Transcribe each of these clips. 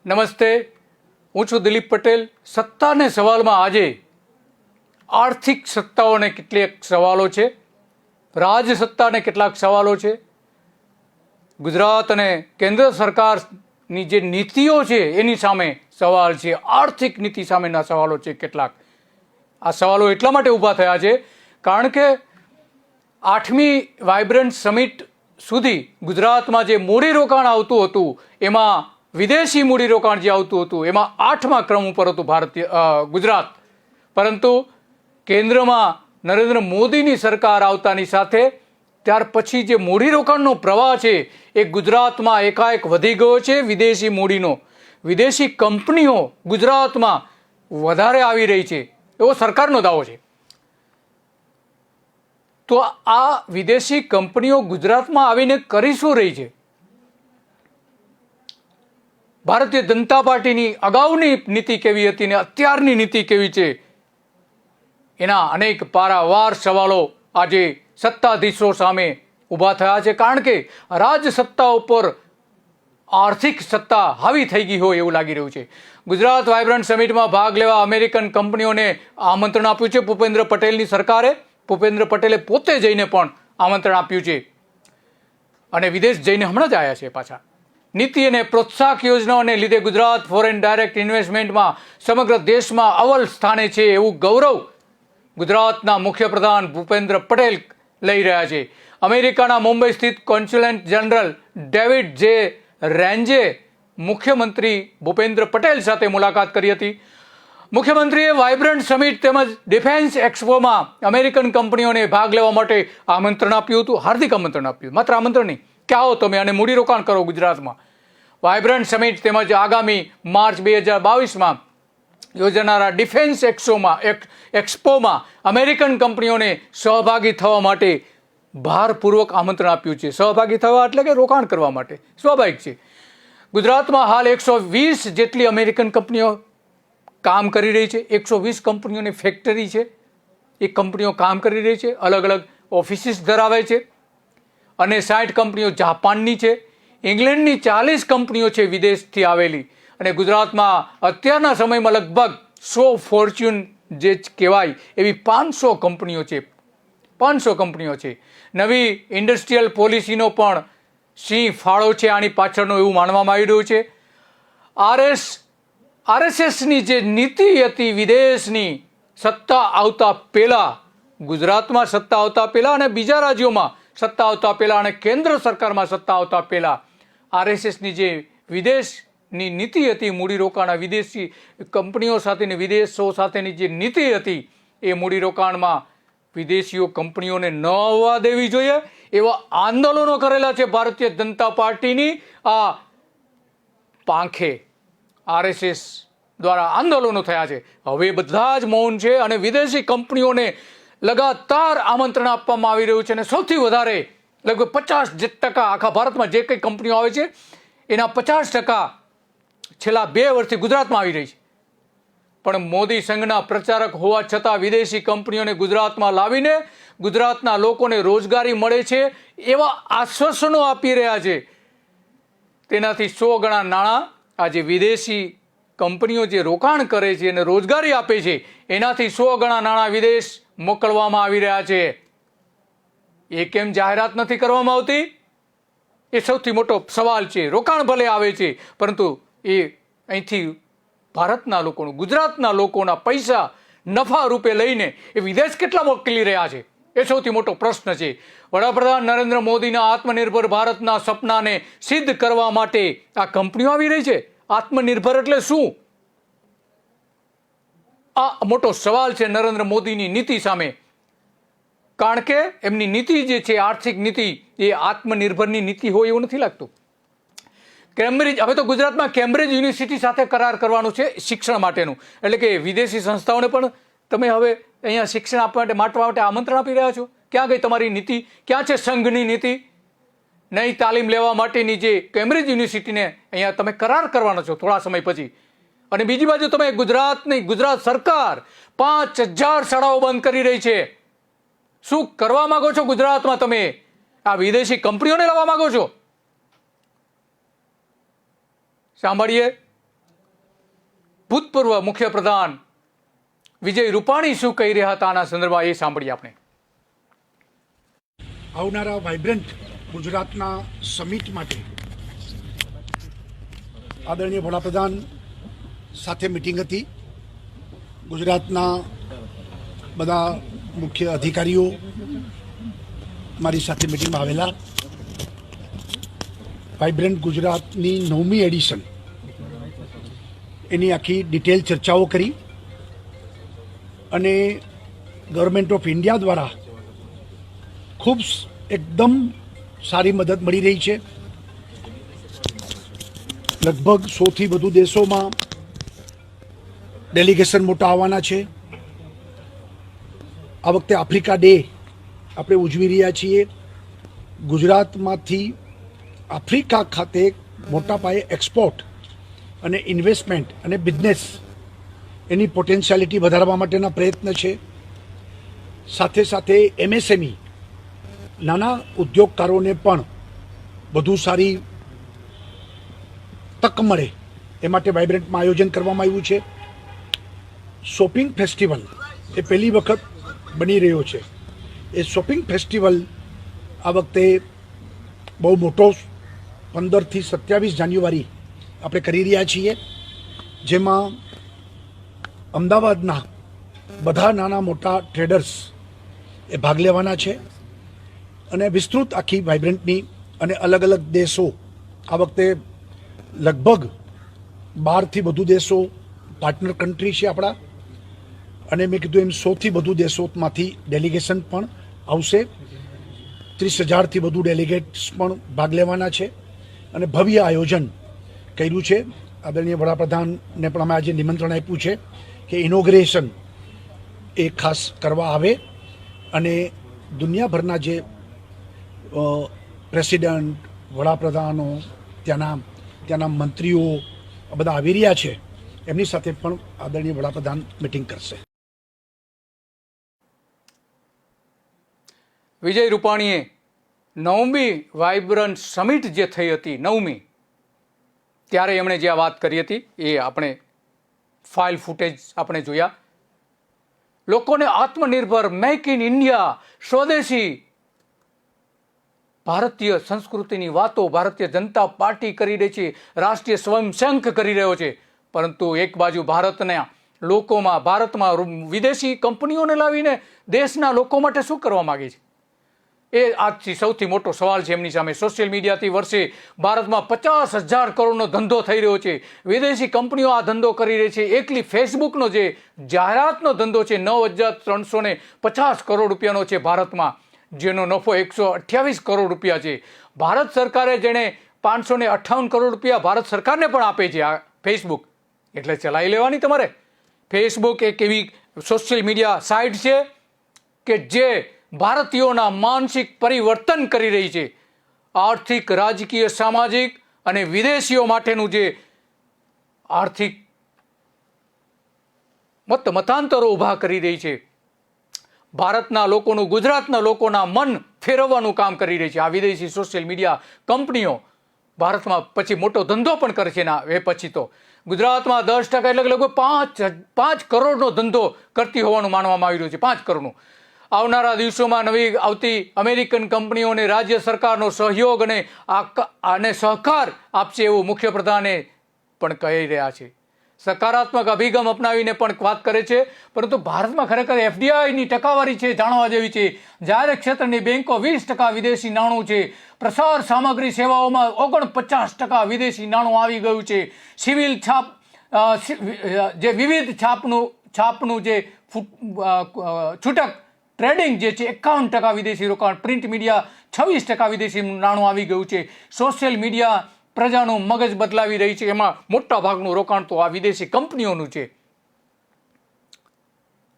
નમસ્તે, હું છું દિલીપ પટેલ. સત્તાને સવાલમાં આજે આર્થિક સત્તાઓને કેટલાક સવાલો છે, રાજસત્તાને કેટલાક સવાલો છે, ગુજરાત અને કેન્દ્ર સરકારની જે નીતિઓ છે એની સામે સવાલ છે, આર્થિક નીતિ સામેના સવાલો છે કેટલાક. આ સવાલો એટલા માટે ઊભા થયા છે કારણ કે 8મી વાઇબ્રન્ટ સમિટ સુધી ગુજરાતમાં જે મૂડીરોકાણ આવતું હતું એમાં વિદેશી મૂડીરોકાણ જે આવતું હતું એમાં 8મા ક્રમ ઉપર હતું ગુજરાત. પરંતુ કેન્દ્રમાં નરેન્દ્ર મોદીની સરકાર આવતાની સાથે ત્યાર પછી જે મૂડીરોકાણનો પ્રવાહ છે એ ગુજરાતમાં એકાએક વધી ગયો છે. વિદેશી મૂડીનો, વિદેશી કંપનીઓ ગુજરાતમાં વધારે આવી રહી છે એવો સરકારનો દાવો છે. તો આ વિદેશી કંપનીઓ ગુજરાતમાં આવીને કરી શું રહી છે? ભારતીય જનતા પાર્ટીની અગાઉની નીતિ કેવી હતી ને અત્યારની નીતિ કેવી છે એના અનેક પારાવાર સવાલો આજે સત્તાધીશો સામે ઊભા થયા છે. કારણ કે રાજસત્તા ઉપર આર્થિક સત્તા હાવી થઈ ગઈ હોય એવું લાગી રહ્યું છે. ગુજરાત વાઇબ્રન્ટ સમિટમાં ભાગ લેવા અમેરિકન કંપનીઓને આમંત્રણ આપ્યું છે ભૂપેન્દ્ર પટેલની સરકારે. ભૂપેન્દ્ર પટેલે પોતે જઈને પણ આમંત્રણ આપ્યું છે અને વિદેશ જઈને હમણાં જ આવ્યા છે પાછા. નીતિ અને પ્રોત્સાહક યોજનાઓને લીધે ગુજરાત ફોરેન ડાયરેક્ટ ઇન્વેસ્ટમેન્ટમાં સમગ્ર દેશમાં અવ્વલ સ્થાને છે એવું ગૌરવ ગુજરાતના મુખ્યપ્રધાન ભૂપેન્દ્ર પટેલ લઈ રહ્યા છે. અમેરિકાના મુંબઈ સ્થિત કોન્સ્યુલેટ જનરલ ડેવિડ જે રેન્જે મુખ્યમંત્રી ભૂપેન્દ્ર પટેલ સાથે મુલાકાત કરી હતી. મુખ્યમંત્રીએ વાઇબ્રન્ટ સમિટ તેમજ ડિફેન્સ એક્સપોમાં અમેરિકન કંપનીઓને ભાગ લેવા માટે આમંત્રણ આપ્યું હતું. હાર્દિક આમંત્રણ આપ્યું, માત્ર આમંત્રણ નહીં કે આવો તમે અને મૂડીરોકાણ કરો ગુજરાતમાં. વાઇબ્રન્ટ સમિટ તેમજ આગામી માર્ચ 2022માં યોજાનારા ડિફેન્સ એક્સપોમાં અમેરિકન કંપનીઓને સહભાગી થવા માટે ભારપૂર્વક આમંત્રણ આપ્યું છે. સહભાગી થવા એટલે કે રોકાણ કરવા માટે, સ્વાભાવિક છે. ગુજરાતમાં હાલ 120 જેટલી અમેરિકન કંપનીઓ કામ કરી રહી છે. 120 કંપનીઓની ફેક્ટરી છે, એ કંપનીઓ કામ કરી રહી છે, અલગ અલગ ઓફિસીસ ધરાવે છે અને 60 કંપનીઓ જાપાનની છે. ઇંગ્લેન્ડની 40 કંપનીઓ છે વિદેશથી આવેલી. અને ગુજરાતમાં અત્યારના સમયમાં લગભગ 100 ફોર્ચ્યુન જે કહેવાય એવી 500 કંપનીઓ છે. 500 કંપનીઓ છે. નવી ઇન્ડસ્ટ્રીયલ પોલિસીનો પણ સિંહ ફાળો છે આની પાછળનો એવું માનવામાં આવી રહ્યું છે. આરએસએસની જે નીતિ હતી વિદેશની સત્તા આવતા પહેલાં, ગુજરાતમાં સત્તા આવતા પહેલાં અને બીજા રાજ્યોમાં સત્તા આવતા પહેલાં અને કેન્દ્ર સરકારમાં સત્તા આવતા પહેલાં આરએસએસની જે વિદેશની નીતિ હતી, મૂડીરોકાણ વિદેશી કંપનીઓ સાથેની, વિદેશો સાથેની જે નીતિ હતી એ મૂડીરોકાણમાં વિદેશીઓ કંપનીઓને ન આવવા દેવી જોઈએ એવા આંદોલનો કરેલા છે ભારતીય જનતા પાર્ટીની આ પાંખે. આરએસએસ દ્વારા આંદોલનો થયા છે. હવે બધા જ મૌન છે અને વિદેશી કંપનીઓને લગાતાર આમંત્રણ આપવામાં આવી રહ્યું છે અને સૌથી વધારે લગભગ 50% આખા ભારતમાં જે કંઈ કંપનીઓ આવે છે એના 50% છેલ્લા 2 વર્ષથી ગુજરાતમાં આવી રહી છે. પણ મોદી સંઘના પ્રચારક હોવા છતાં વિદેશી કંપનીઓને ગુજરાતમાં લાવીને ગુજરાતના લોકોને રોજગારી મળે છે એવા આશ્વાસનો આપી રહ્યા છે. તેનાથી 100 ગણા નાણાં આજે વિદેશી કંપનીઓ જે રોકાણ કરે છે અને રોજગારી આપે છે એનાથી 100 ગણા નાણાં વિદેશ મોકલવામાં આવી રહ્યા છે. એ કેમ જાહેરાત નથી કરવામાં આવતી? એ સૌથી મોટો સવાલ છે. રોકાણ ભલે આવે છે પરંતુ એ અહીંથી ભારતના લોકોનું, ગુજરાતના લોકોના પૈસા નફા રૂપે લઈને એ વિદેશ કેટલા મોકલી રહ્યા છે એ સૌથી મોટો પ્રશ્ન છે. વડાપ્રધાન નરેન્દ્ર મોદીના આત્મનિર્ભર ભારતના સપનાને સિદ્ધ કરવા માટે આ કંપનીઓ આવી રહી છે. આત્મનિર્ભર એટલે શું? આ મોટો સવાલ છે નરેન્દ્ર મોદીની નીતિ સામે. કારણ કે એમની નીતિ જે છે આર્થિક નીતિ એ આત્મનિર્ભરની નીતિ હોય એવું નથી લાગતું. કેમ્બ્રિજ, હવે તો ગુજરાતમાં કેમ્બ્રિજ યુનિવર્સિટી સાથે કરાર કરવાનું છે શિક્ષણ માટેનું. એટલે કે વિદેશી સંસ્થાઓને પણ તમે હવે અહીંયા શિક્ષણ આપવા માટે આમંત્રણ આપી રહ્યા છો. ક્યાં ગઈ તમારી નીતિ? ક્યાં છે સંઘની નીતિ? નવી તાલીમ લેવા માટેની જે કેમ્બ્રિજ યુનિવર્સિટીને અહીંયા તમે કરાર કરવાનો છો થોડા સમય પછી. અને બીજી બાજુ તમે ગુજરાત સરકાર 5000 શાળાઓ બંધ કરી રહી છે. શું કરવા માંગો છો ગુજરાતમાં? તમે આ વિદેશી કંપનીઓને લાવવા માંગો છો? સાંભળીએ ભૂતપૂર્વ મુખ્યપ્રધાન વિજય રૂપાણી શું કહી રહ્યા હતા આના સંદર્ભમાં એ સાંભળીએ આપણે. આવનારા વાઇબ્રન્ટ ગુજરાતના સમિટ માટે આદરણીય વડાપ્રધાન સાથે મિટિંગ હતી. ગુજરાતના બધા મુખ્ય અધિકારીઓ મારી સાથે મિટિંગમાં આવેલા. વાઇબ્રન્ટ ગુજરાતની 9મી એડિશન એની આખી ડિટેલ ચર્ચાઓ કરી અને ગવર્મેન્ટ ઓફ ઇન્ડિયા દ્વારા ખૂબ એકદમ સારી મદદ મળી રહી છે. લગભગ 100થી વધુ દેશોમાં ડેલિગેશન મોટા આવવાના છે. આ વખતે આફ્રિકા ડે આપણે ઉજવી રહ્યા છીએ. ગુજરાતમાંથી આફ્રિકા ખાતે મોટા પાયે એક્સપોર્ટ અને ઇન્વેસ્ટમેન્ટ અને બિઝનેસ એની પોટેન્શિયાલિટી વધારવા માટેના પ્રયત્ન છે. સાથે સાથે MSME નાના ઉદ્યોગકારોને પણ વધુ સારી તક મળે એ માટે વાઇબ્રન્ટમાં આયોજન કરવામાં આવ્યું છે. શોપિંગ ફેસ્ટિવલ એ પહેલી વખત બની રહ્યો છે. એ શોપિંગ ફેસ્ટિવલ આ વખતે બહુ મોટો 15થી 27 જાન્યુઆરી આપણે કરી રહ્યા છીએ, જેમાં અમદાવાદના બધા નાના મોટા ટ્રેડર્સ એ ભાગ લેવાના છે અને વિસ્તૃત આખી વાઇબ્રન્ટની અને અલગ અલગ દેશો આ વખતે લગભગ 12થી વધુ દેશો પાર્ટનર કન્ટ્રી છે આપણા. અને મેં કીધું એમ 100થી વધુ દેશોમાંથી ડેલિગેશન પણ આવશે. 30,000થી વધુ ડેલિગેટ્સ પણ ભાગ લેવાના છે અને ભવ્ય આયોજન કર્યું છે. આદરણીય વડાપ્રધાનને પણ અમે આજે નિમંત્રણ આપ્યું છે કે ઇનોગ્રેશન એ ખાસ કરવા આવે અને દુનિયાભરના જે પ્રેસિડન્ટ, વડાપ્રધાનો, ત્યાંના મંત્રીઓ બધા આવી રહ્યા છે, એમની સાથે પણ આદરણીય વડાપ્રધાન મિટિંગ કરશે. વિજય રૂપાણીએ 9મી વાઇબ્રન્ટ સમિટ જે થઈ હતી 9મી, ત્યારે એમણે જે આ વાત કરી હતી એ આપણે ફાઇલ ફૂટેજ આપણે જોયા. લોકોને આત્મનિર્ભર, મેક ઇન ઇન્ડિયા, સ્વદેશી, ભારતીય સંસ્કૃતિની વાતો ભારતીય જનતા પાર્ટી કરી રહી છે, રાષ્ટ્રીય સ્વયંસંઘ કરી રહ્યો છે. પરંતુ એક બાજુ ભારતમાં વિદેશી કંપનીઓને લાવીને દેશના લોકો માટે શું કરવા માગે છે, એ આજથી સૌથી મોટો સવાલ છે એમની સામે. સોશિયલ મીડિયાથી વર્ષે ભારતમાં 50,000 કરોડનો ધંધો થઈ રહ્યો છે. વિદેશી કંપનીઓ આ ધંધો કરી રહી છે. એકલી ફેસબુકનો જે જાહેરાતનો ધંધો છે 9,350 કરોડ રૂપિયાનો છે ભારતમાં, જેનો નફો 128 કરોડ રૂપિયા છે. ભારત સરકારે જેણે 558 કરોડ રૂપિયા ભારત સરકારને પણ આપે છે આ ફેસબુક, એટલે ચલાવી લેવાની તમારે. ફેસબુક એક એવી સોશિયલ મીડિયા સાઇટ છે કે જે ભારતીયોના માનસિક પરિવર્તન કરી રહી છે. આર્થિક, રાજકીય, સામાજિક અને વિદેશીઓ માટેનું જે આર્થિક મતાંતરો ઊભા કરી રહી છે. ભારતના લોકોનું, ગુજરાતના લોકોના મન ફેરવવાનું કામ કરી રહી છે આ વિદેશી સોશિયલ મીડિયા કંપનીઓ. ભારતમાં પછી મોટો ધંધો પણ કરે છે એ પછી તો ગુજરાતમાં 10% એટલે લગભગ 5 કરોડનો ધંધો કરતી હોવાનું માનવામાં આવી રહ્યું છે. 5 કરોડનું. આવનારા દિવસોમાં નવી આવતી અમેરિકન કંપનીઓને રાજ્ય સરકારનો સહયોગ અને સહકાર આપશે એવું મુખ્યપ્રધાને પણ કહી રહ્યા છે. સકારાત્મક અભિગમ અપનાવીને પણ વાત કરે છે. પરંતુ ભારતમાં ખરેખર FDIની ટકાવારી છે જાણવા જેવી છે. જાહેર ક્ષેત્રની બેંકો 20% વિદેશી નાણું છે. પ્રસાર સામગ્રી સેવાઓમાં 49% વિદેશી નાણું આવી ગયું છે. સિવિલ છાપ જે વિવિધ છાપનું જે છૂટક ટ્રેડિંગ જે છે 51% વિદેશી રોકાણ. પ્રિન્ટ મીડિયા 26% વિદેશી નાણું આવી ગયું છે. સોશિયલ મીડિયા પ્રજાનું મગજ બદલાવી રહી છે, એમાં મોટા ભાગનું રોકાણ તો આ વિદેશી કંપનીઓનું છે.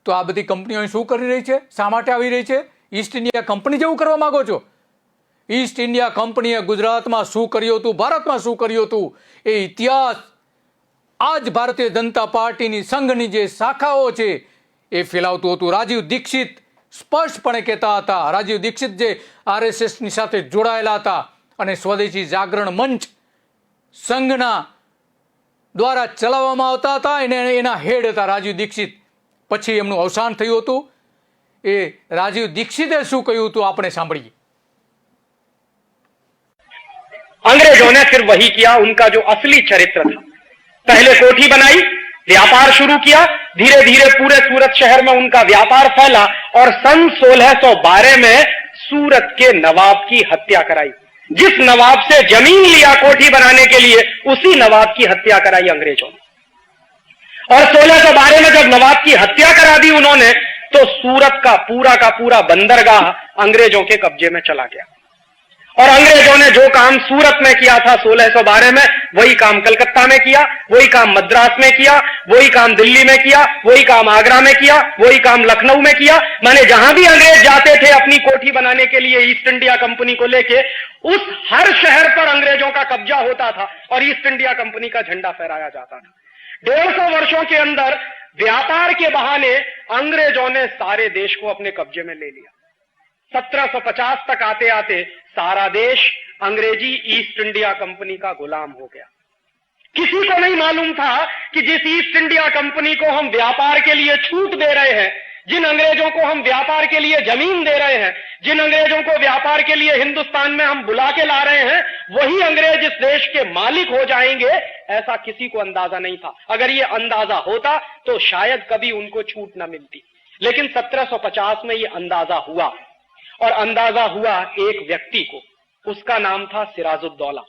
તો આ બધી કંપનીઓ શું કરી રહી છે, શા માટે આવી રહી છે? ઈસ્ટ ઇન્ડિયા કંપની જેવું કરવા માંગો છો? ઈસ્ટ ઇન્ડિયા કંપનીએ ગુજરાતમાં શું કર્યું હતું, ભારતમાં શું કર્યું હતું, એ ઇતિહાસ આજ ભારતીય જનતા પાર્ટીની સંઘની જે શાખાઓ છે એ ફેલાવતું હતું. રાજીવ દીક્ષિત સ્પષ્ટપણે કહેતા હતા, રાજીવ દીક્ષિત જે RSSની સાથે જોડાયેલા હતા અને સ્વદેશી જાગરણ મંચ સંઘના દ્વારા ચલાવવામાં આવતા હતા અને એના હેડ હતા રાજીવ દીક્ષિત. પછી એમનું અવસાન થયું હતું. એ રાજીવ દીક્ષિતે શું કહ્યું હતું આપણે સાંભળીએ. अंग्रेजों ने फिर वही किया, उनका जो असली चरित्र था. पहले कोठी बनाई, व्यापार शुरू किया, धीरे धीरे पूरे सूरत शहर में उनका व्यापार फैला और सन 1612 में सूरत के नवाब की हत्या कराई. जिस नवाब से जमीन लिया कोठी बनाने के लिए, उसी नवाब की हत्या कराई अंग्रेजों ने. और 1612 में जब नवाब की हत्या करा दी उन्होंने, तो सूरत का पूरा बंदरगाह अंग्रेजों के कब्जे में चला गया. और अंग्रेजों ने जो काम सूरत में किया था 1612 में, वही काम कलकत्ता में किया, वही काम मद्रास में किया, वही काम दिल्ली में किया, वही काम आगरा में किया, वही काम लखनऊ में किया. माने जहां भी अंग्रेज जाते थे अपनी कोठी बनाने के लिए ईस्ट इंडिया कंपनी को लेके, उस हर शहर पर अंग्रेजों का कब्जा होता था और ईस्ट इंडिया कंपनी का झंडा फहराया जाता था. 150 वर्षों के अंदर व्यापार के बहाने अंग्रेजों ने सारे देश को अपने कब्जे में ले लिया. 1750 तक आते आते सारा देश अंग्रेजी ईस्ट इंडिया कंपनी का गुलाम हो गया. किसी को नहीं मालूम था कि जिस ईस्ट इंडिया कंपनी को हम व्यापार के लिए छूट दे रहे हैं, जिन अंग्रेजों को हम व्यापार के लिए जमीन दे रहे हैं, जिन अंग्रेजों को व्यापार के लिए हिंदुस्तान में हम बुला के ला रहे हैं, वही अंग्रेज इस देश के मालिक हो जाएंगे, ऐसा किसी को अंदाजा नहीं था. अगर ये अंदाजा होता तो शायद कभी उनको छूट न मिलती. लेकिन 1750 में ये अंदाजा हुआ, और अंदाजा हुआ एक व्यक्ति को. उसका नाम था सिराजुद्दौला.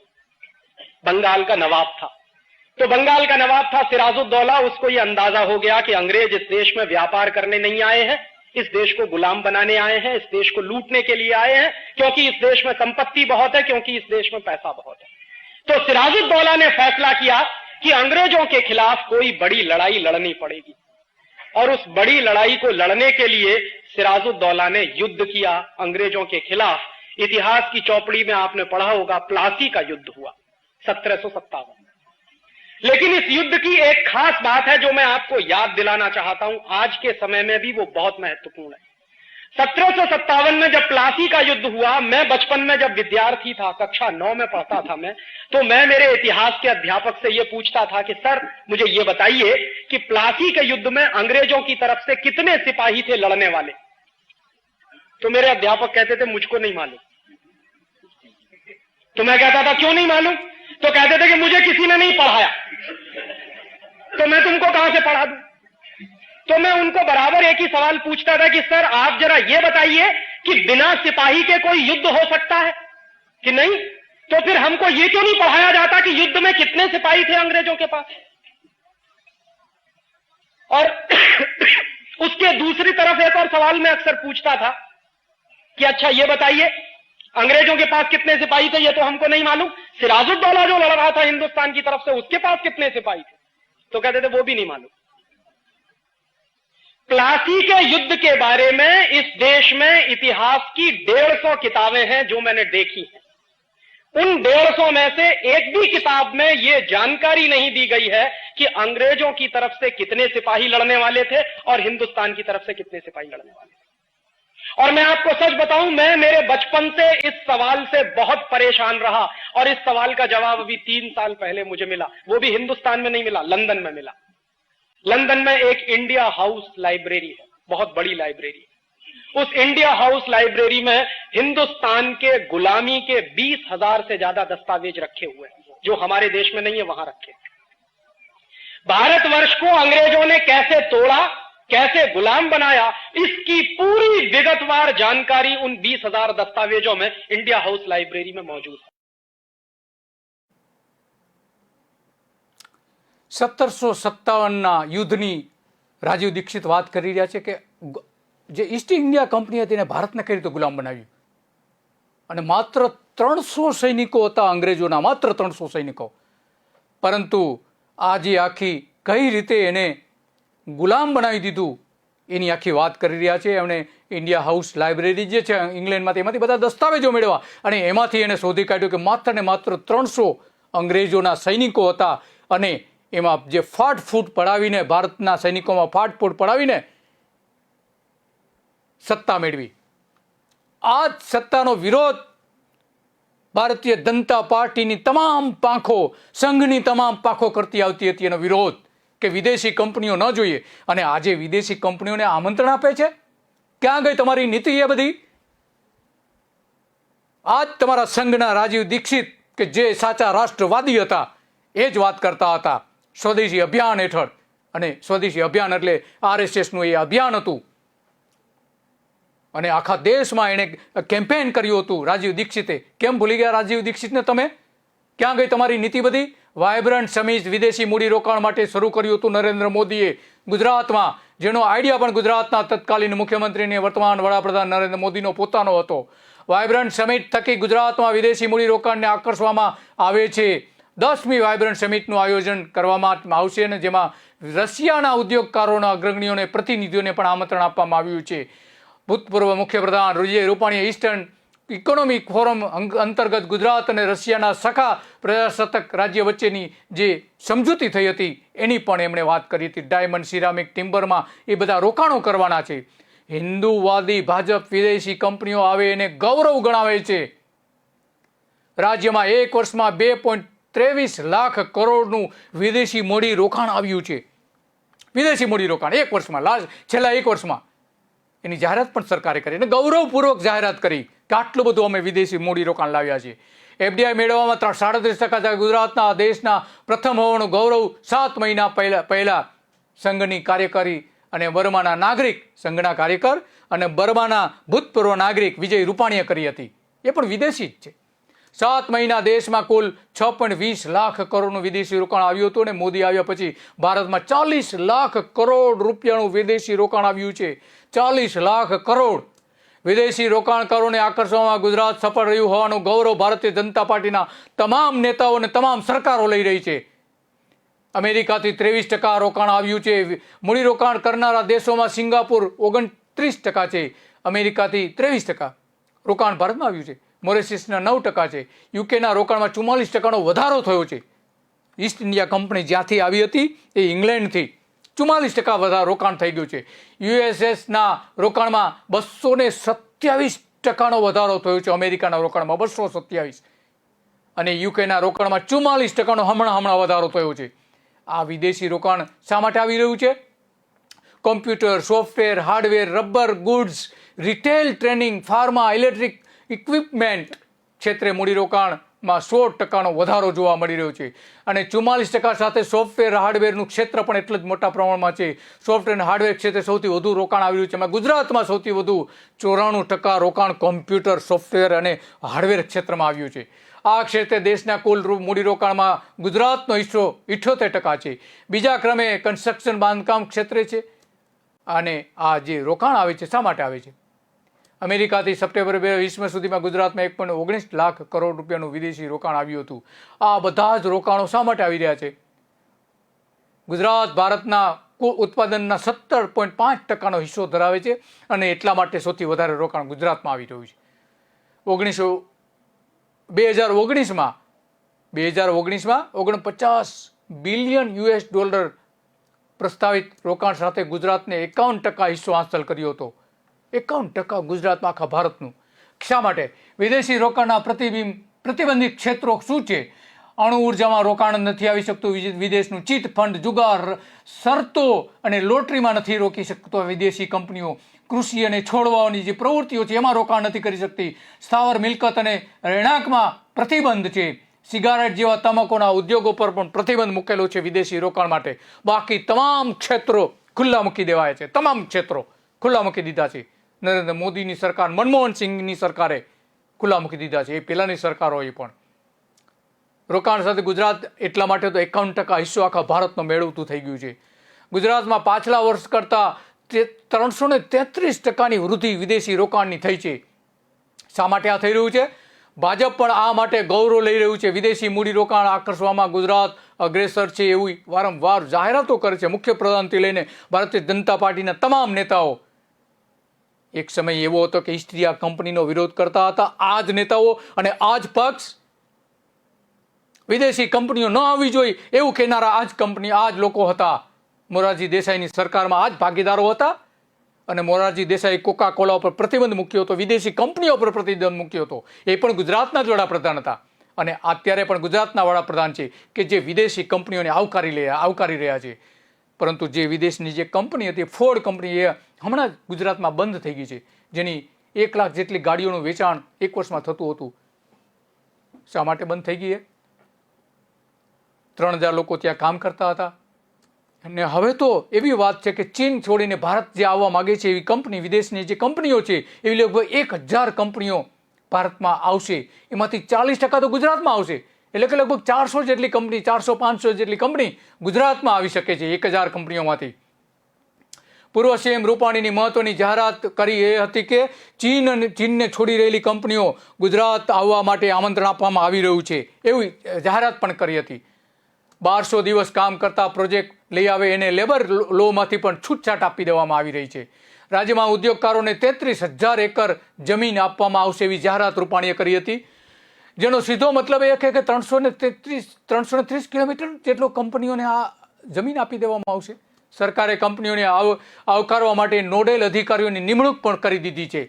बंगाल का नवाब था. तो बंगाल का नवाब था सिराजुद्दौला. उसको यह अंदाजा हो गया कि अंग्रेज इस देश में व्यापार करने नहीं आए हैं, इस देश को गुलाम बनाने आए हैं, इस देश को लूटने के लिए आए हैं, क्योंकि इस देश में संपत्ति बहुत है, क्योंकि इस देश में पैसा बहुत है. तो सिराजुद्दौला ने फैसला किया कि अंग्रेजों के खिलाफ कोई बड़ी लड़ाई लड़नी पड़ेगी. और उस बड़ी लड़ाई को लड़ने के लिए सिराजुद्दौला ने युद्ध किया अंग्रेजों के खिलाफ. इतिहास की चौपड़ी में आपने पढ़ा होगा, प्लासी का युद्ध हुआ 1757 में. लेकिन इस युद्ध की एक खास बात है जो मैं आपको याद दिलाना चाहता हूं, आज के समय में भी वो बहुत महत्वपूर्ण है. 1757 में जब प्लासी का युद्ध हुआ, मैं बचपन में जब विद्यार्थी था, कक्षा 9 में पढ़ता था मैं, तो मैं मेरे इतिहास के अध्यापक से यह पूछता था कि सर मुझे यह बताइए कि प्लासी के युद्ध में अंग्रेजों की तरफ से कितने सिपाही थे लड़ने वाले. तो मेरे अध्यापक कहते थे मुझको नहीं मालूम. तो मैं कहता था क्यों नहीं मालूम? तो कहते थे कि मुझे किसी ने नहीं पढ़ाया. तो मैं तुमको कहां से पढ़ा दूं? तो मैं उनको बराबर एक ही सवाल पूछता था कि सर आप जरा यह बताइए कि बिना सिपाही के कोई युद्ध हो सकता है कि नहीं? तो फिर हमको यह क्यों नहीं पढ़ाया जाता कि युद्ध में कितने सिपाही थे अंग्रेजों के पास? और उसके दूसरी तरफ एक और सवाल मैं अक्सर पूछता था कि अच्छा यह बताइए अंग्रेजों के पास कितने सिपाही थे, यह तो हमको नहीं मालूम. सिराजुद्दौला जो लड़ रहा था हिंदुस्तान की तरफ से, उसके पास कितने सिपाही थे? तो कहते थे वो भी नहीं मालूम. प्लासी के युद्ध के बारे में इस देश में इतिहास की 150 किताबें हैं जो मैंने देखी हैं. उन 150 में से एक भी किताब में यह जानकारी नहीं दी गई है कि अंग्रेजों की तरफ से कितने सिपाही लड़ने वाले थे और हिंदुस्तान की तरफ से कितने सिपाही लड़ने वाले थे. और मैं आपको सच बताऊं, मैं मेरे बचपन से इस सवाल से बहुत परेशान रहा और इस सवाल का जवाब अभी 3 साल पहले मुझे मिला. वो भी हिंदुस्तान में नहीं मिला, लंदन में मिला. लंदन में एक इंडिया हाउस लाइब्रेरी है, बहुत बड़ी लाइब्रेरी है. उस इंडिया हाउस लाइब्रेरी में हिंदुस्तान के गुलामी के 20,000 से ज्यादा दस्तावेज रखे हुए हैं जो हमारे देश में नहीं है, वहां रखे. भारतवर्ष को अंग्रेजों ने कैसे तोड़ा, कैसे गुलाम बनाया, इसकी पूरी विगतवार जानकारी उन 20,000 दस्तावेजों में इंडिया हाउस लाइब्रेरी में मौजूद है. 1757ના યુદ્ધની રાજીવ દીક્ષિત વાત કરી રહ્યા છે કે જે ઈસ્ટ ઇન્ડિયા કંપની હતી એને ભારતને કઈ રીતે ગુલામ બનાવ્યું. અને માત્ર 300 સૈનિકો હતા અંગ્રેજોના, માત્ર 300 સૈનિકો. પરંતુ આ જે આખી કઈ રીતે એને ગુલામ બનાવી દીધું એની આખી વાત કરી રહ્યા છે. એમણે ઇન્ડિયા હાઉસ લાઇબ્રેરી જે છે ઇંગ્લેન્ડમાંથી, એમાંથી બધા દસ્તાવેજો મેળવ્યા અને એમાંથી એને શોધી કાઢ્યું કે માત્ર ને માત્ર 300 અંગ્રેજોના સૈનિકો હતા અને એમાં જે ફાટફૂટ પડાવીને, ભારતના સૈનિકોમાં ફાટફૂટ પડાવીને સત્તા મેળવી. આ સત્તાનો વિરોધ ભારતીય જનતા પાર્ટીની તમામ પાંખો, સંઘની તમામ પાંખો કરતી આવતી હતી એનો વિરોધ કે વિદેશી કંપનીઓ ન જોઈએ. અને આજે વિદેશી કંપનીઓને આમંત્રણ આપે છે. ક્યાં ગઈ તમારી નીતિ? એ બધી આજ તમારા સંઘના રાજીવ દીક્ષિત કે જે સાચા રાષ્ટ્રવાદી હતા એ જ વાત કરતા હતા સ્વદેશી અભિયાન હેઠળ. અને સ્વદેશી અભિયાન એટલે RSSનું એ અભિયાન હતું અને આખા દેશમાં એણે કેમ્પેન કર્યું હતું રાજીવ દીક્ષિતે. કેમ ભૂલી ગયા રાજીવ દીક્ષિતને તમે? ક્યાં ગઈ તમારી નીતિ બધી? વાયબ્રન્ટ સમિટ વિદેશી મૂડીરોકાણ માટે શરૂ કર્યું હતું નરેન્દ્ર મોદીએ ગુજરાતમાં, જેનો આઈડિયા પણ ગુજરાતના તત્કાલીન મુખ્યમંત્રીને વર્તમાન વડાપ્રધાન નરેન્દ્ર મોદીનો પોતાનો હતો. વાયબ્રન્ટ સમિટ થકી ગુજરાતમાં વિદેશી મૂડીરોકાણને આકર્ષવામાં આવે છે. 10મી વાયબ્રન્ટ સમિટનું આયોજન કરવામાં આવશે અને જેમાં રશિયાના ઉદ્યોગકારોના અગ્રણીઓને, પ્રતિનિધિઓને પણ આમંત્રણ આપવામાં આવ્યું છે. ભૂતપૂર્વ મુખ્યપ્રધાન વિજય રૂપાણીએ ઈસ્ટર્ન ઇકોનોમિક ફોરમ અંતર્ગત ગુજરાત અને રશિયાના સખા પ્રજાસત્તાક રાજ્ય વચ્ચેની જે સમજૂતી થઈ હતી એની પણ એમણે વાત કરી હતી. ડાયમંડ, સિરામિક, ટિમ્બરમાં એ બધા રોકાણો કરવાના છે. હિન્દુવાદી ભાજપ વિદેશી કંપનીઓ આવે એને ગૌરવ ગણાવે છે. રાજ્યમાં એક વર્ષમાં 2.23 લાખ કરોડનું વિદેશી મૂડી રોકાણ આવ્યું છે. વિદેશી મૂડી રોકાણ એક વર્ષમાં, છેલ્લા એક વર્ષમાં એની જાહેરાત પણ સરકારે કરી અને ગૌરવપૂર્વક જાહેરાત કરી કે આટલું બધું અમે વિદેશી મૂડી રોકાણ લાવ્યા છીએ. FDI મેળવવામાં 37% ગુજરાતના દેશના પ્રથમ હોવાનું ગૌરવ 7 મહિના પહેલા સંઘની કાર્યકારી અને બર્માના નાગરિક, સંઘના કાર્યકર અને બર્માના ભૂતપૂર્વ નાગરિક વિજય રૂપાણીએ કરી હતી. એ પણ વિદેશી જ છે. 7 મહિના દેશમાં કુલ 6.20 લાખ કરોડનું વિદેશી રોકાણ આવ્યું હતું અને મોદી આવ્યા પછી ભારતમાં 40 લાખ કરોડ રૂપિયાનું વિદેશી રોકાણ આવ્યું છે. 40 લાખ કરોડ વિદેશી રોકાણકારોને આકર્ષવામાં ગુજરાત સફળ રહ્યું હોવાનું ગૌરવ ભારતીય જનતા પાર્ટીના તમામ નેતાઓ અને તમામ સરકારો લઈ રહી છે. અમેરિકાથી 23% રોકાણ આવ્યું છે. મૂડીરોકાણ કરનારા દેશોમાં સિંગાપુર 29% છે. અમેરિકાથી 23% રોકાણ ભારતમાં આવ્યું છે. મોરેશિયસના 9% છે. યુકેના રોકાણમાં 44%નો વધારો થયો છે. ઈસ્ટ ઇન્ડિયા કંપની જ્યાંથી આવી હતી એ ઇંગ્લેન્ડથી 44% વધારે રોકાણ થઈ ગયું છે. USSના રોકાણમાં 227%નો વધારો થયો છે. અમેરિકાના રોકાણમાં 227 અને યુકેના રોકાણમાં 44%નો હમણાં વધારો થયો છે. આ વિદેશી રોકાણ શા માટે આવી રહ્યું છે? Computer, software, hardware, rubber, goods, retail, training, pharma, electric equipment ક્ષેત્રે મૂડીરોકાણમાં 100%નો વધારો જોવા મળી રહ્યો છે. અને 44% સાથે સોફ્ટવેર હાર્ડવેરનું ક્ષેત્ર પણ એટલું જ મોટા પ્રમાણમાં છે. સોફ્ટવેર અને હાર્ડવેર ક્ષેત્રે સૌથી વધુ રોકાણ આવી રહ્યું છે. એમાં ગુજરાતમાં સૌથી વધુ 94% રોકાણ કોમ્પ્યુટર, સોફ્ટવેર અને હાર્ડવેર ક્ષેત્રમાં આવ્યું છે. આ ક્ષેત્રે દેશના કુલ મૂડીરોકાણમાં ગુજરાતનો હિસ્સો 78% છે. બીજા ક્રમે કન્સ્ટ્રક્શન, બાંધકામ ક્ષેત્રે છે. અને આ જે રોકાણ આવે છે શા માટે આવે છે? અમેરિકાથી સપ્ટેમ્બર 2020 સુધીમાં ગુજરાતમાં 1.19 લાખ કરોડ રૂપિયાનું વિદેશી રોકાણ આવ્યું હતું. આ બધા જ રોકાણો શા માટે આવી રહ્યા છે? ગુજરાત ભારતના કુલ ઉત્પાદનના 17.5%નો હિસ્સો ધરાવે છે અને એટલા માટે સૌથી વધારે રોકાણ ગુજરાતમાં આવી રહ્યું છે. 2019માં 49 બિલિયન $US પ્રસ્તાવિત રોકાણ સાથે ગુજરાતને 51% હિસ્સો હાંસલ કર્યો હતો. 51% ગુજરાતમાં આખા ભારતનું. શા માટે? વિદેશી રોકાણના પ્રતિબંધિત ક્ષેત્રો શું છે? અણુ ઉર્જામાં રોકાણ નથી આવી શકતું વિદેશનું. ચીટ ફંડ, જુગાર, શરતો અને લોટરીમાં નથી રોકી શકતો વિદેશી કંપનીઓ. કૃષિ અને છોડવાઓની જે પ્રવૃત્તિઓ છે એમાં રોકાણ નથી કરી શકતી. સ્થાવર મિલકત અને રહેણાંકમાં પ્રતિબંધ છે. સિગારેટ જેવા તમાકુના ઉદ્યોગો પર પણ પ્રતિબંધ મૂકેલો છે વિદેશી રોકાણ માટે. બાકી તમામ ક્ષેત્રો ખુલ્લા મૂકી દેવાય છે. તમામ ક્ષેત્રો ખુલ્લા મૂકી દીધા છે. નરેન્દ્ર મોદીની સરકાર, મનમોહન સિંહની સરકારે ખુલ્લા મૂકી દીધા છે. એ પહેલાંની સરકારોએ પણ. રોકાણ સાથે ગુજરાત એટલા માટે તો 51% હિસ્સો આખા ભારતનો મેળવતું થઈ ગયું છે. ગુજરાતમાં પાછલા વર્ષ કરતાં 333%ની વૃદ્ધિ વિદેશી રોકાણની થઈ છે. શા માટે આ થઈ રહ્યું છે? ભાજપ પણ આ માટે ગૌરવ લઈ રહ્યું છે. વિદેશી મૂડીરોકાણ આકર્ષવામાં ગુજરાત અગ્રેસર છે એવું વારંવાર જાહેરાતો કરે છે. મુખ્યપ્રધાનથી લઈને ભારતીય જનતા પાર્ટીના તમામ નેતાઓ. એક સમય એવો હતો કે ઈસ્ટ ઇન્ડિયા કંપનીનો વિરોધ કરતા હતા આ જ નેતાઓ અને આ જ પક્ષ. વિદેશી કંપનીઓ ન આવવી જોઈએ એવું કહેનારા આ જ લોકો હતા. મોરારજી દેસાઈની સરકારમાં આ જ ભાગીદારો હતા. અને મોરારજી દેસાઈ કોકા કોલા પર પ્રતિબંધ મૂક્યો હતો, વિદેશી કંપનીઓ પર પ્રતિબંધ મૂક્યો હતો, એ પણ ગુજરાતના જ વડાપ્રધાન હતા. અને અત્યારે પણ ગુજરાતના વડાપ્રધાન છે કે જે વિદેશી કંપનીઓને આવકારી રહ્યા છે. પરંતુ જે વિદેશની જે કંપની હતી, ફોર્ડ કંપની, એ હમણાં જ ગુજરાતમાં બંધ થઈ ગઈ છે, જેની 1 લાખ જેટલી ગાડીઓનું વેચાણ 1 વર્ષમાં થતું હતું. શા માટે બંધ થઈ ગઈ? 3000 લોકો ત્યાં કામ કરતા હતા. અને હવે તો એવી વાત છે કે ચીન છોડીને ભારત જે આવવા માગે છે એવી કંપની, વિદેશની જે કંપનીઓ છે એવી લગભગ 1000 કંપનીઓ ભારતમાં આવશે. એમાંથી 40% તો ગુજરાતમાં આવશે. એટલે કે લગભગ 400 જેટલી કંપની, 400-500 જેટલી કંપની ગુજરાતમાં આવી શકે છે 1000 કંપનીઓમાંથી. પૂર્વ સીએમ રૂપાણીની મહત્વની જાહેરાત કરી એ હતી કે ચીનને છોડી રહેલી કંપનીઓ ગુજરાત આવવા માટે આમંત્રણ આપવામાં આવી રહ્યું છે, એવી જાહેરાત પણ કરી હતી. 1200 દિવસ કામ કરતા પ્રોજેક્ટ લઈ આવે એને લેબર લોમાંથી પણ છૂટછાટ આપી દેવામાં આવી રહી છે. રાજ્યમાં ઉદ્યોગકારોને 33,000 એકર જમીન આપવામાં આવશે એવી જાહેરાત રૂપાણીએ કરી હતી, જેનો સીધો મતલબ એ છે કે 330 કિલોમીટર જેટલો કંપનીઓને આ જમીન આપી દેવામાં આવશે. સરકારે કંપનીઓને આવકારવા માટે નોડેલ અધિકારીઓની નિમણૂક પણ કરી દીધી છે.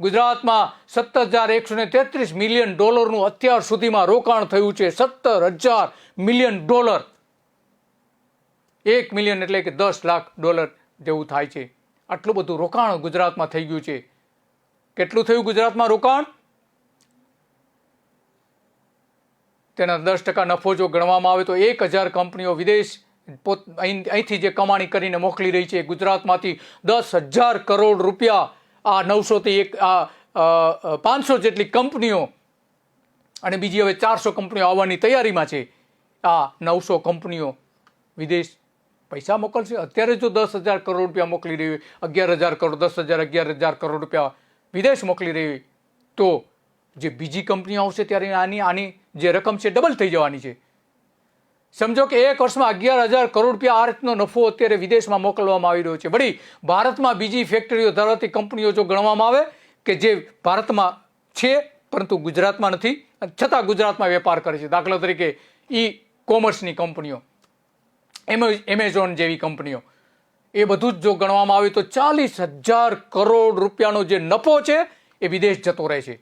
ગુજરાતમાં $17,133 મિલિયન અત્યાર સુધીમાં રોકાણ થયું છે. $17,000 મિલિયન. $1 મિલિયન એટલે કે $10 લાખ જેવું થાય છે. આટલું બધું રોકાણ ગુજરાતમાં થઈ ગયું છે. કેટલું થયું ગુજરાતમાં રોકાણ? તેના 10% નફો જો ગણવામાં આવે તો 1000 કંપનીઓ વિદેશ અહીંથી જે કમાણી કરીને મોકલી રહી છે. ગુજરાતમાંથી 10,000 કરોડ રૂપિયા આ 500 જેટલી કંપનીઓ અને બીજી હવે 400 કંપનીઓ આવવાની તૈયારીમાં છે. આ 900 કંપનીઓ વિદેશ પૈસા મોકલશે. અત્યારે જો 10,000 કરોડ રૂપિયા મોકલી રહી, 11,000 કરોડ, 11,000 કરોડ રૂપિયા વિદેશ મોકલી રહી, તો જે બીજી કંપનીઓ આવશે ત્યારે આની જે રકમ છે ડબલ થઈ જવાની છે. સમજો કે 1 વર્ષમાં 11,000 કરોડ રૂપિયા આ રીતનો નફો અત્યારે વિદેશમાં મોકલવામાં આવી રહ્યો છે. વળી ભારતમાં બીજી ફેક્ટરીઓ ધરાવતી કંપનીઓ જો ગણવામાં આવે કે જે ભારતમાં છે પરંતુ ગુજરાતમાં નથી, છતાં ગુજરાતમાં વેપાર કરે છે, દાખલા તરીકે કોમર્સની કંપનીઓ, એમેઝોન જેવી કંપનીઓ, એ બધું જ જો ગણવામાં આવે તો 40,000 કરોડ રૂપિયાનો જે નફો છે એ વિદેશ જતો રહે છે.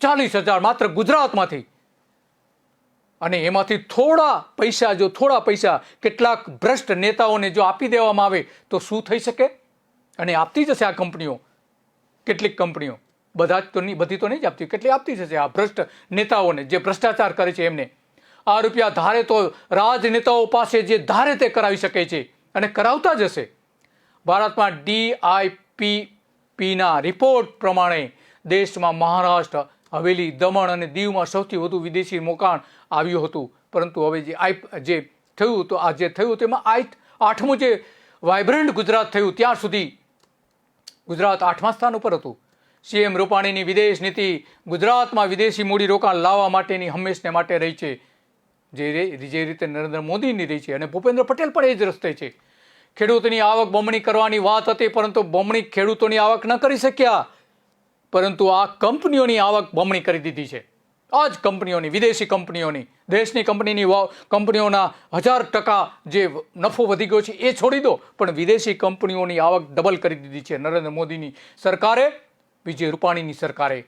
40,000 માત્ર ગુજરાતમાંથી. અને એમાંથી થોડા પૈસા કેટલાક ભ્રષ્ટ નેતાઓને જો આપી દેવામાં આવે તો શું થઈ શકે? અને આપતી જશે આ કંપનીઓ. કેટલીક કંપનીઓ, બધી તો નહીં જ આપતી, કેટલી આપતી જશે આ ભ્રષ્ટ નેતાઓને જે ભ્રષ્ટાચાર કરે છે એમને. આ રૂપિયા ધારે તો રાજનેતાઓ પાસે જે ધારે તે કરાવી શકે છે અને કરાવતા જ હશે. ભારતમાં DIPPના રિપોર્ટ પ્રમાણે દેશમાં મહારાષ્ટ્ર, હવેલી, દમણ અને દીવમાં સૌથી વધુ વિદેશી રોકાણ આવ્યું હતું. પરંતુ હવે જે થયું હતું, આ જે થયું તેમાં 8મું જે વાઇબ્રન્ટ ગુજરાત થયું, ત્યાં સુધી ગુજરાત 8મા સ્થાન ઉપર હતું. સીએમ રૂપાણીની વિદેશ નીતિ ગુજરાતમાં વિદેશી મૂડી રોકાણ લાવવા માટેની હંમેશને માટે રહી છે, જે રીતે નરેન્દ્ર મોદીની રહી છે. અને ભૂપેન્દ્ર પટેલ પણ એ જ રસ્તે છે. ખેડૂતોની આવક બમણી કરવાની વાત હતી, પરંતુ બમણી ખેડૂતોની આવક ન કરી શક્યા, પરંતુ આ કંપનીઓની આવક બમણી કરી દીધી છે. આ જ કંપનીઓની, વિદેશી કંપનીઓની, દેશની કંપનીઓના 1000% જે નફો વધી ગયો છે એ છોડી દો, પણ વિદેશી કંપનીઓની આવક ડબલ કરી દીધી છે નરેન્દ્ર મોદીની સરકારે, વિજય રૂપાણીની સરકારે.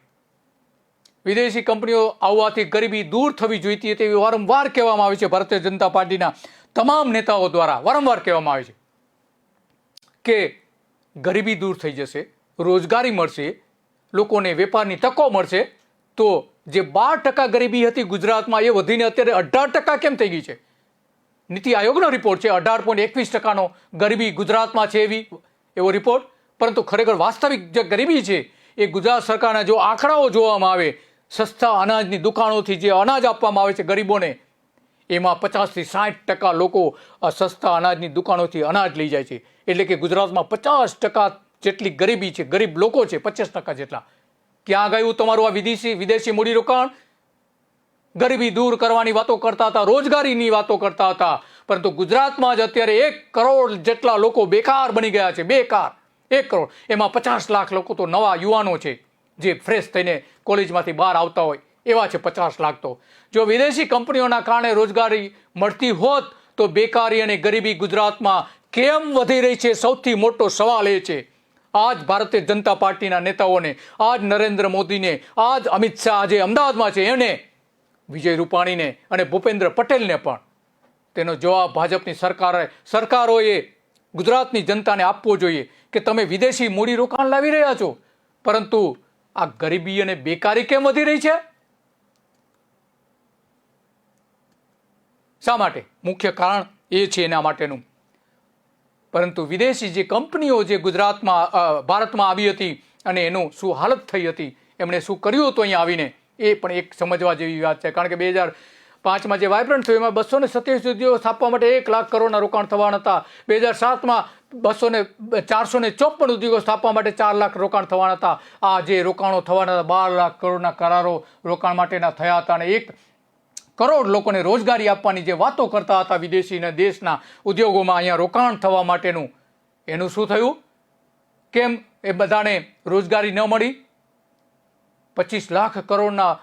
વિદેશી કંપનીઓ આવવાથી ગરીબી દૂર થવી જોઈતી તેવી વારંવાર કહેવામાં આવે છે. ભારતીય જનતા પાર્ટીના તમામ નેતાઓ દ્વારા વારંવાર કહેવામાં આવે છે કે ગરીબી દૂર થઈ જશે, રોજગારી મળશે, લોકોને વેપારની તકો મળશે. તો જે 12% ગરીબી હતી ગુજરાતમાં એ વધીને અત્યારે 18% કેમ થઈ ગઈ છે? નીતિ આયોગનો રિપોર્ટ છે 18.21%નો ગરીબી ગુજરાતમાં છે એવો રિપોર્ટ. પરંતુ ખરેખર વાસ્તવિક જે ગરીબી છે એ ગુજરાત સરકારના જો આંકડાઓ જોવામાં આવે, સસ્તા અનાજની દુકાનોથી જે અનાજ આપવામાં આવે છે ગરીબોને, એમાં 50 થી 60% લોકો સસ્તા અનાજની દુકાનોથી અનાજ લઈ જાય છે. એટલે કે ગુજરાતમાં 50% જેટલી ગરીબી છે, ગરીબ લોકો છે 25% જેટલા. ક્યાં ગયું તમારું આ વિદેશી મૂડીરોકાણ? ગરીબી દૂર કરવાની વાતો કરતા હતા, રોજગારીની વાતો કરતા હતા, પરંતુ ગુજરાતમાં જ અત્યારે 1 કરોડ જેટલા લોકો બેકાર બની ગયા છે. બેકાર 1 કરોડ. એમાં 50 લાખ લોકો તો નવા યુવાનો છે જે ફ્રેશ થઈને કોલેજમાંથી બહાર આવતા હોય એવા છે 50 લાખ. તો જો વિદેશી કંપનીઓના કારણે રોજગારી મળતી હોત તો બેકારી અને ગરીબી ગુજરાતમાં કેમ વધી રહી છે? સૌથી મોટો સવાલ એ છે. આજ ભારતીય જનતા પાર્ટીના નેતાઓને, આજ નરેન્દ્ર મોદીને, આજ અમિત શાહ જે અમદાવાદમાં છે એને, વિજય રૂપાણીને અને ભૂપેન્દ્ર પટેલને પણ તેનો જવાબ ભાજપની સરકારોએ ગુજરાતની જનતાને આપવો જોઈએ કે તમે વિદેશી મૂડીરોકાણ લાવી રહ્યા છો, પરંતુ આ ગરીબી અને બેકારી કેમ વધી રહી છે? શા માટે? મુખ્ય કારણ એ છે એના માટેનું. પરંતુ વિદેશી જે કંપનીઓ જે ભારતમાં આવી હતી અને એનું શું હાલત થઈ હતી, એમણે શું કર્યું હતું અહીંયા આવીને, એ પણ એક સમજવા જેવી વાત છે. કારણ કે 2005માં જે વાઇબ્રન્ટ થયું એમાં 227 ઉદ્યોગો સ્થાપવા માટે 1 લાખ કરોડના રોકાણ થવાના હતા. 2007માં 454 ઉદ્યોગો સ્થાપવા માટે 4 લાખ રોકાણ થવાના હતા. આ જે રોકાણો થવાના હતા 12 લાખ કરોડના કરારો રોકાણ માટેના થયા હતા અને 1 કરોડ લોકોને રોજગારી આપવાની જે વાતો કરતા હતા વિદેશીના દેશના ઉદ્યોગોમાં અહીંયા રોકાણ થવા માટેનું, એનું શું થયું? કેમ એ બધાને રોજગારી ન મળી? 25 લાખ કરોડના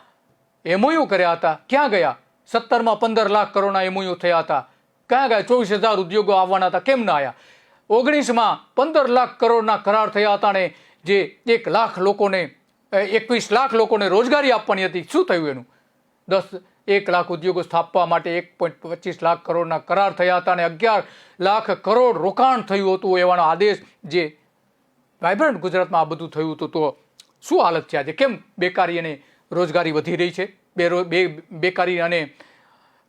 એમઓયુ કર્યા હતા, ક્યાં ગયા? 17માં 15 લાખ કરોડના એમઓયુ થયા હતા, ક્યાં ગયા? 24,000 ઉદ્યોગો આવવાના હતા, કેમ ના આવ્યા? 19માં 15 લાખ કરોડના કરાર થયા હતા અને જે 1 લાખ લોકોને 21 લાખ લોકોને રોજગારી આપવાની હતી, શું થયું એનું? 1 લાખ ઉદ્યોગો સ્થાપવા માટે 1.25 લાખ કરોડના કરાર થયા હતા અને 11 લાખ કરોડ રોકાણ થયું હતું. એવાનો આદેશ જે વાઇબ્રન્ટ ગુજરાતમાં આ બધું થયું હતું. તો શું હાલત છે આજે? કેમ બેકારી અને રોજગારી વધી રહી છે? બેકારી અને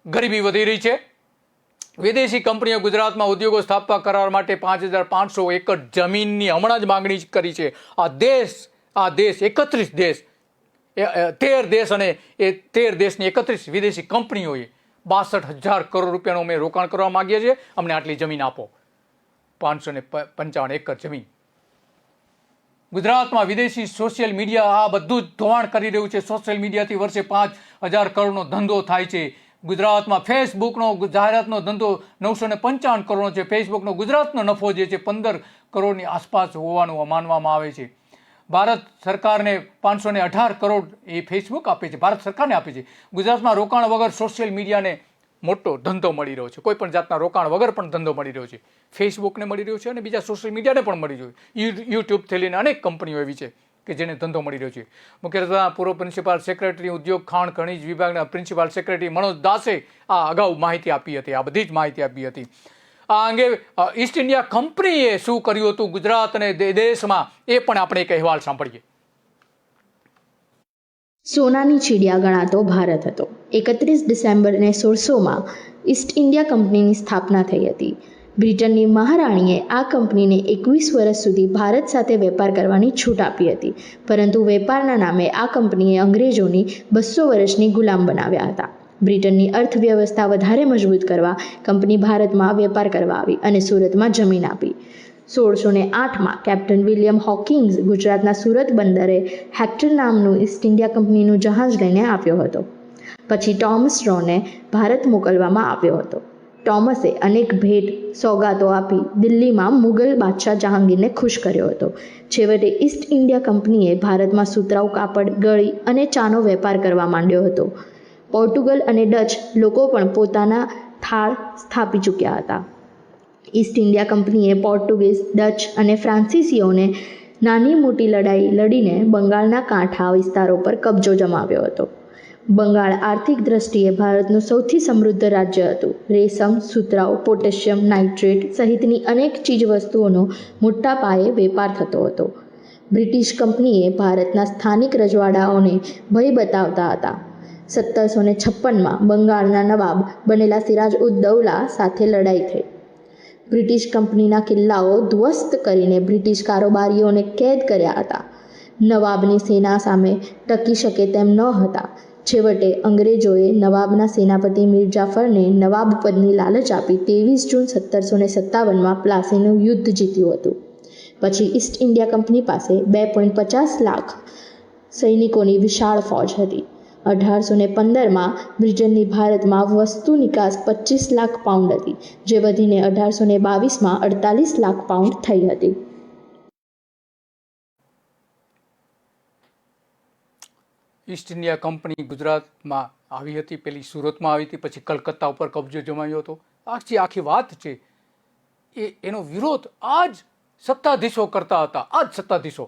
ગરીબી વધી રહી છે. વિદેશી કંપનીઓ ગુજરાતમાં ઉદ્યોગો સ્થાપવા કરાર માટે 5,500 એકર જમીનની હમણાં જ માંગણી કરી છે. આ દેશ 31 દેશ, 13 દેશ અને એ 13 દેશની 31 વિદેશી કંપનીઓએ 62,000 કરોડ રૂપિયાનું અમે રોકાણ કરવા માંગીએ છીએ, અમને આટલી જમીન આપો. 555 એકર જમીન. ગુજરાતમાં વિદેશી સોશિયલ મીડિયા આ બધું જ ધોવાણ કરી રહ્યું છે. સોશિયલ મીડિયાથી વર્ષે 5,000 કરોડનો ધંધો થાય છે. ગુજરાતમાં ફેસબુકનો જાહેરાતનો ધંધો 955 કરોડનો છે. ફેસબુકનો ગુજરાતનો નફો જે છે 15 કરોડની આસપાસ હોવાનું માનવામાં આવે છે. ભારત સરકારને 518 કરોડ એ ફેસબુક આપે છે, ભારત સરકારને આપે છે. ગુજરાતમાં રોકાણ વગર સોશિયલ મીડિયાને મોટો ધંધો મળી રહ્યો છે. કોઈ પણ જાતના રોકાણ વગર પણ ધંધો મળી રહ્યો છે. ફેસબુકને મળી રહ્યો છે અને બીજા સોશિયલ મીડિયાને પણ મળી રહ્યો છે. યુટ્યુબથી લઈને અનેક કંપનીઓ એવી છે કે જેને ધંધો મળી રહ્યો છે. મુખ્ય પૂર્વ પ્રિન્સિપાલ સેક્રેટરી ઉદ્યોગ ખાણ ખનીજ વિભાગના પ્રિન્સિપાલ સેક્રેટરી મનોજ દાસે આ અગાઉ માહિતી આપી હતી. આ બધી જ માહિતી આપી હતી. આ અંગે ઈસ્ટ ઇન્ડિયા કંપનીએ શું કર્યું હતું ગુજરાત અને દેશમાં, એ પણ આપણે એક અહેવાલ સાંભળીએ. સોનાની ચીડિયા ગણાતો ભારત હતો. 31 ડિસેમ્બર 1600માં ઈસ્ટ ઇન્ડિયા કંપનીની સ્થાપના થઈ હતી. બ્રિટનની મહારાણીએ આ કંપનીને 21 વર્ષ સુધી ભારત સાથે વેપાર કરવાની છૂટ આપી હતી, પરંતુ વેપારના નામે આ કંપનીએ અંગ્રેજોની 200 વર્ષની ગુલામ બનાવ્યા હતા. બ્રિટનની અર્થવ્યવસ્થા વધારે મજબૂત કરવા કંપની ભારતમાં વેપાર કરવા આવી અને સુરતમાં જમીન આપી. 1608માં કેપ્ટન વિલિયમ હોકિંગ્સ ગુજરાતના સુરત બંદરે હેક્ટર નામનું ઈસ્ટ ઇન્ડિયા કંપનીનું જહાજ લઈને આવ્યો હતો. પછી ટોમસ રોને ભારત મોકલવામાં આવ્યો હતો. ટોમસે અનેક ભેટ સોગાતો આપી દિલ્હીમાં મુગલ બાદશાહ જહાંગીરને ખુશ કર્યો હતો. છેવટે ઈસ્ટ ઇન્ડિયા કંપનીએ ભારતમાં સુતરાઉ કાપડ, ગળી અને ચાનો વેપાર કરવા માંડ્યો હતો. પોર્ટુગલ અને ડચ લોકો પણ પોતાના થાળ સ્થાપી ચૂક્યા હતા. ઈસ્ટ ઇન્ડિયા કંપનીએ પોર્ટુગીઝ, ડચ અને ફ્રાન્સિસીઓને નાની મોટી લડાઈ લડીને બંગાળના કાંઠા વિસ્તારો પર કબજો જમાવ્યો હતો. બંગાળ આર્થિક દ્રષ્ટિએ ભારતનું સૌથી સમૃદ્ધ રાજ્ય હતું. રેશમ, સુતરાઉ, પોટેશિયમ નાઇટ્રેટ સહિતની અનેક ચીજવસ્તુઓનો મોટા પાયે વેપાર થતો હતો. બ્રિટિશ કંપનીએ ભારતના સ્થાનિક રજવાડાઓને ભય બતાવતા હતા. 1756માં બંગાળના નવાબ બનેલા સિરાજ ઉદ દૌલા સાથે લડાઈ થઈ. બ્રિટિશ કંપનીના કિલ્લાઓ ધ્વસ્ત કરીને બ્રિટિશ કારોબારીઓને કેદ કર્યા હતા. નવાબની સેના સામે ટકી શકે તેમ ન હતા. છેવટે અંગ્રેજોએ નવાબના સેનાપતિ મીર જાફરને નવાબ પદની લાલચ આપી 23 જૂન 1757માં પ્લાસીનું યુદ્ધ જીત્યું હતું. પછી ઈસ્ટ ઇન્ડિયા કંપની પાસે 2.50 લાખ સૈનિકોની વિશાળ ફોજ હતી. 1815માં બ્રિટનની ભારતમાં વસ્તુ નિકાસ 25 લાખ પાઉન્ડ હતી, જે વધીને 1822માં 48 લાખ પાઉન્ડ થઈ હતી. ઈસ્ટ ઇન્ડિયા કંપની ગુજરાતમાં આવી હતી, પેલી સુરતમાં આવી હતી, પછી કલકત્તા ઉપર કબજો જમાવ્યો હતો. આખી વાત છે એનો વિરોધ આજ સત્તાધીશો કરતા હતા, આ જ સત્તાધીશો,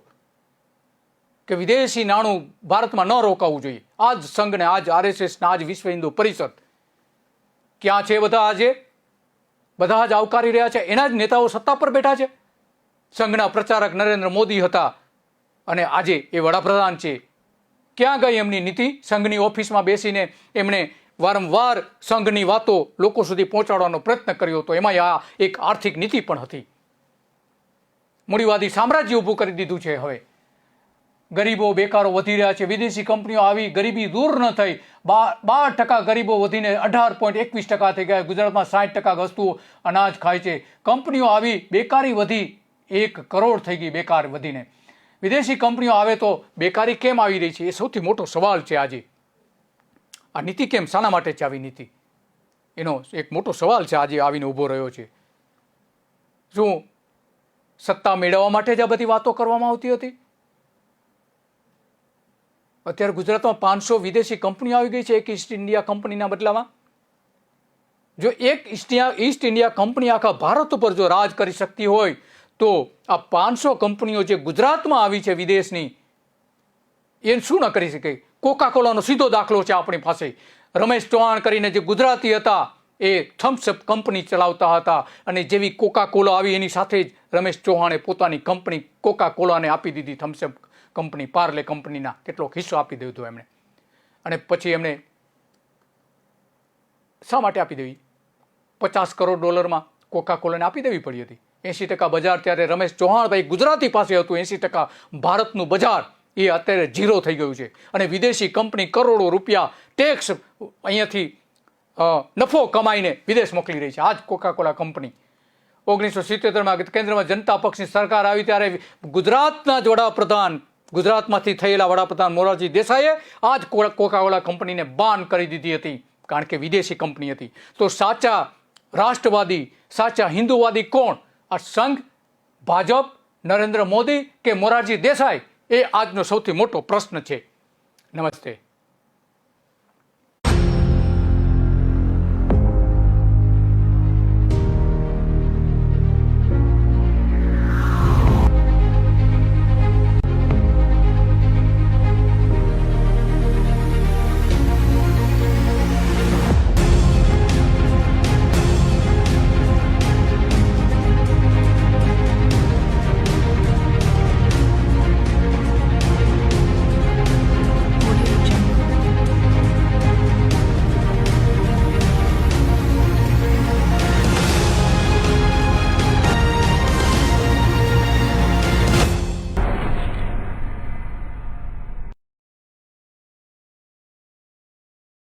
કે વિદેશી નાણું ભારતમાં ન રોકાવું જોઈએ. આ જ સંઘને, આ જ RSS, આ જ વિશ્વ હિન્દુ પરિષદ ક્યાં છે? બધા આજે બધા જ આવકારી રહ્યા છે. એના જ નેતાઓ સત્તા પર બેઠા છે. સંઘના પ્રચારક નરેન્દ્ર મોદી હતા અને આજે એ વડાપ્રધાન છે. ક્યાં ગઈ એમની નીતિ? સંઘની ઓફિસમાં બેસીને એમણે વારંવાર સંઘની વાતો લોકો સુધી પહોંચાડવાનો પ્રયત્ન કર્યો હતો. એમાં આ એક આર્થિક નીતિ પણ હતી. મૂડીવાદી સામ્રાજ્ય ઊભું કરી દીધું છે. હવે ગરીબો બેકારો વધી રહ્યા છે. વિદેશી કંપનીઓ આવી, ગરીબી દૂર ન થઈ. 12% ગરીબો વધીને 18.21% થઈ ગયા. ગુજરાતમાં 60% વસ્તુઓ અનાજ ખાય છે. કંપનીઓ આવી, બેકારી વધી, 1 કરોડ થઈ ગઈ બેકાર વધીને. વિદેશી કંપનીઓ આવે તો બેકારી કેમ આવી રહી છે? એ સૌથી મોટો સવાલ છે આજે. આ નીતિ કેમ, શાના માટે છે આવી નીતિ? એનો એક મોટો સવાલ છે આજે આવીને ઊભો રહ્યો છે. શું સત્તા મેળવવા માટે જ આ બધી વાતો કરવામાં આવતી હતી? અત્યારે ગુજરાતમાં 500 વિદેશી કંપનીઓ આવી ગઈ છે એક ઈસ્ટ ઇન્ડિયા કંપનીના બદલામાં. જો એક ઈસ્ટ ઇન્ડિયા કંપની આખા ભારત ઉપર જો રાજ કરી શકતી હોય તો આ 500 કંપનીઓ જે ગુજરાતમાં આવી છે વિદેશની, એ શું ન કરી શકે? કોકા કોલાનો સીધો દાખલો છે આપણી પાસે. રમેશ ચૌહાણ કરીને જે ગુજરાતી હતા, એ થમ્સઅપ કંપની ચલાવતા હતા અને જેવી કોકા કોલા આવી એની સાથે જ રમેશ ચૌહાણે પોતાની કંપની કોકા કોલાને આપી દીધી. થમ્સઅપ કંપની, પાર્લે કંપનીના કેટલોક હિસ્સો આપી દીધો એમણે. અને પછી એમણે શા માટે આપી દેવી? $50 કરોડ કોકા કોલાને આપી દેવી પડી હતી. 80% બજાર ત્યારે રમેશ ચૌહાણ ભાઈ ગુજરાતી પાસે હતું. 80% ભારતનું બજાર એ અત્યારે ઝીરો થઈ ગયું છે. અને વિદેશી કંપની કરોડો રૂપિયા ટેક્સ અહીંયાથી નફો કમાઈને વિદેશ મોકલી રહી છે. આ જ કોકા કોલા કંપની. 1977માં કેન્દ્રમાં જનતા પક્ષની સરકાર આવી ત્યારે ગુજરાતના જ વડાપ્રધાન, ગુજરાતમાંથી થયેલા વડાપ્રધાન મોરારજી દેસાઈએ આ જ કોકા કોલા કંપનીને બાન કરી દીધી હતી, કારણ કે વિદેશી કંપની હતી. તો સાચા રાષ્ટ્રવાદી, સાચા હિન્દુવાદી કોણ? આ સંઘ, ભાજપ, નરેન્દ્ર મોદી કે મોરારજી દેસાઈ? એ આજનો સૌથી મોટો પ્રશ્ન છે. નમસ્તે.